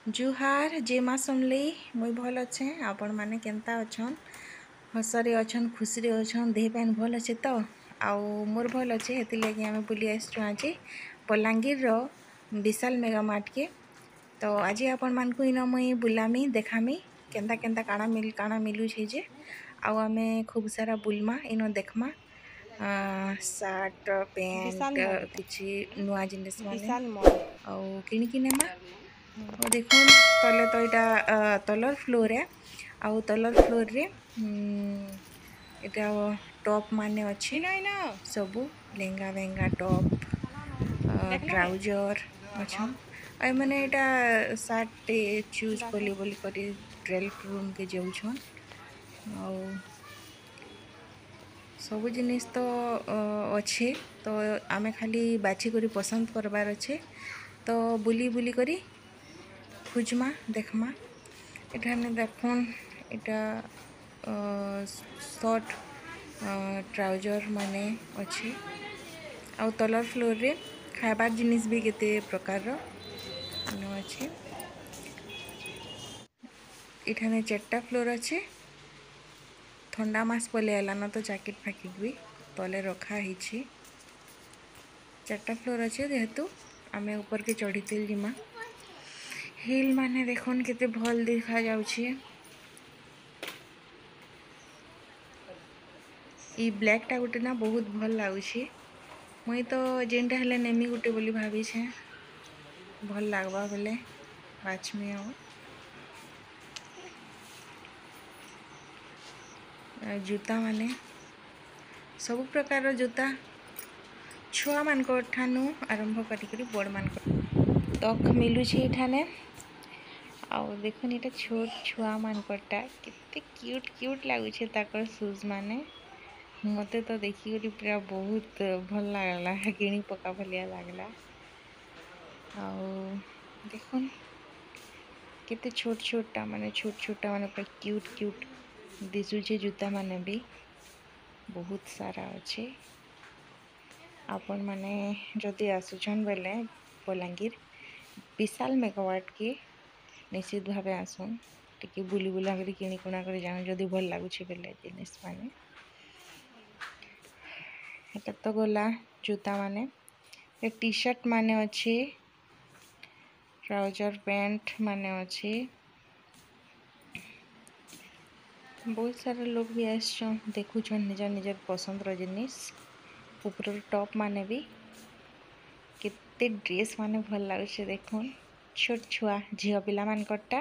जुहार जे माँ सुनली मुई भल अच्छे आपण मैंने केन्ता अच्छन हसरे अच्छन खुशी अच्छन देह पैन भल अच्छे तो आउ मोर भल अच्छे हेती लगे आम बुली आसचु आज बलांगीर विशाल मेगा मार्ट के। तो आज आपण मानकु इन मुई बुलामी देखामी केन्ता केन्ता काଣା मिलुछे जे आउ आमे खूब सारा बुलमा इन देखमा सार्ट विशाल पैंट मॉल एटा किछि नुआ जिनिस माने विशाल मॉल आउ किणिकी नेमा। और देखुन तले तो यहाँ तलर फ्लोर है आउ तलर फ्लोर रे यहाँ टॉप माने अच्छे इनो इनो सबू लेंगा वेंगा टॉप देखना है ट्राउजर अच्छा आई मैंने यहाँ सार्ट चूज दाखला कली बोली करी ट्रेल रूम के जाऊछन आउ सबू जिनिस तो अच्छे तो आमे खाली बाछी करी पसंद करबार अच्छे तो बुली बुली करी खुजमा देखमा एठाने देखुन इटा शर्ट ट्राउजर माने अच्छे आउ तलर फ्लोर रे खाबार जिनिस भी केते प्रकार अच्छे इठाने 4टा फ्लोर अच्छे ठंडा मास पले आलान तो जैकेट फैकेट भी तले रखा है 4टा फ्लोर अच्छे जेहेतु आमे ऊपर के चढ़ी जिमा हिल माने देखुन केते भल देखा जाउछे ई ब्लैक टा गोटे ना बहुत भल लागुछे मुई तो जेनटा हेले नेमी गोटे बोली भाभी छे भल लागबा बोले बाछमी आउ जूता माने सब प्रकार जूता छुआ मानक ठानु आरंभ करी बड़ मानक तक मिलुछे एठाने आउ देखुन इटा छोट छुआ मानकटा केते क्यूट क्यूट लागुछे ताकर शूज माने मते तो देखी पूरा बहुत भल लागला किणी पका भलिया लागला आउ देखुन केते छोट छोटा माने पूरा क्यूट क्यूट दिसुचे जूता माने भी बहुत सारा अच्छे आपण माने जदि आसुछन बेले बलांगीर विशाल मेगावाट के निश्चित भावे आसुन टिके बुली बुला करी किणी कुणा करी जान जदि भल लागुछे बेले जिनिस माने एटा तो गला जूता माने ए टी शर्ट माने अच्छे ट्राउजर पैंट माने अच्छे बहुत सारा लोग भी आसछन देखुछन निजा निजर पसंद जिनिस ऊपर टॉप माने भी केते ड्रेस माने भल लागुछे देखुन छोट छुआ झियो पिला मानकटा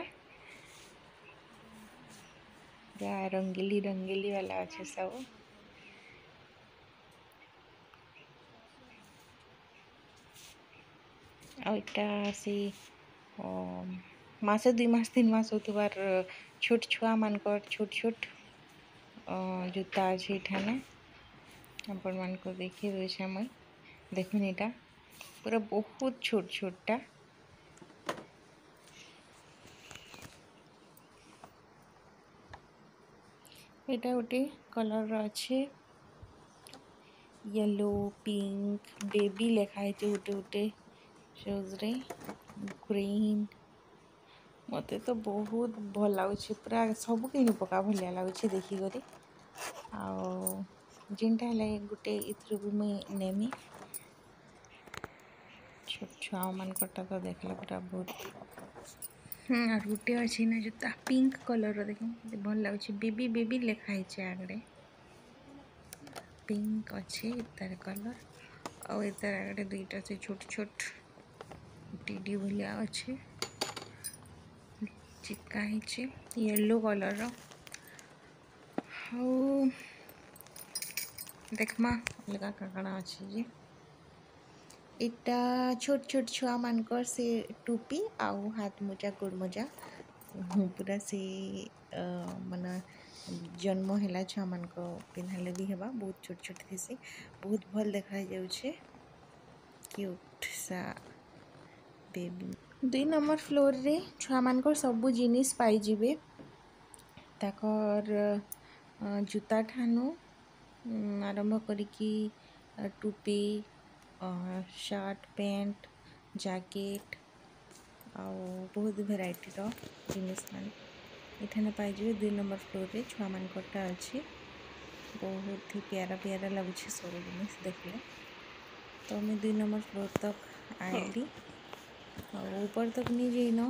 रंगीली रंगीली वाला अच्छे सब आईटा से मासे 2 मास 3 मास होतबार छोट छुआ मानकर छोट छोट जूता अच्छे एठाने आपण मानको देखी देछे मैं देखुन एटा पूरा बहुत छोट छोटा एटा गोटे कलर अच्छे येलो पिंक बेबी लेखा है गोटे गोटे शूज रे ग्रीन मते तो बहुत भल लागुछे पूरा सब किणी पका भलिया लागुछे देखी करी आउ जिनटा हेले गोटे इथरु भी मुई नेमी छोट छुआ मानकटा तो देखला पूरा बहुत और गोटे अच्छे ना जूता पिंक कलर देख भल लगुच बेबी बेबी लेखा है आगे पिंक अच्छे तार कलर और तार आगे दुईटा से छोट छोट टीडी भलिया अच्छे चिपका है येलो कलर देखमा अलगा काकड़ा अच्छे जे इटा छोट छोट छुआ मानकर से टोपी आउ हाथ मोजा गोड़ मोजा पूरा से माना जन्म है छुआ मान पिन्हाले भी हेबा बहुत छोट छोट थी बहुत भल देखा जाउछे क्यूट सा बेबी 2 नंबर फ्लोर रे छुआ मानकर सबू जिनिस पाई जिवे ताकर जूता ठानु आरंभ करिकी टोपी शर्ट पैंट जैकेट बहुत भेराइटी जिनिस मान इठाने पाइजे 2 नंबर फ्लोर रे छुआ मानकटा अच्छी बहुत ही प्यारा प्यारा लगुच सब जिनिस देखले। तो मैं 2 नंबर फ्लोर तक आइली ऊपर तक नहीं जाइन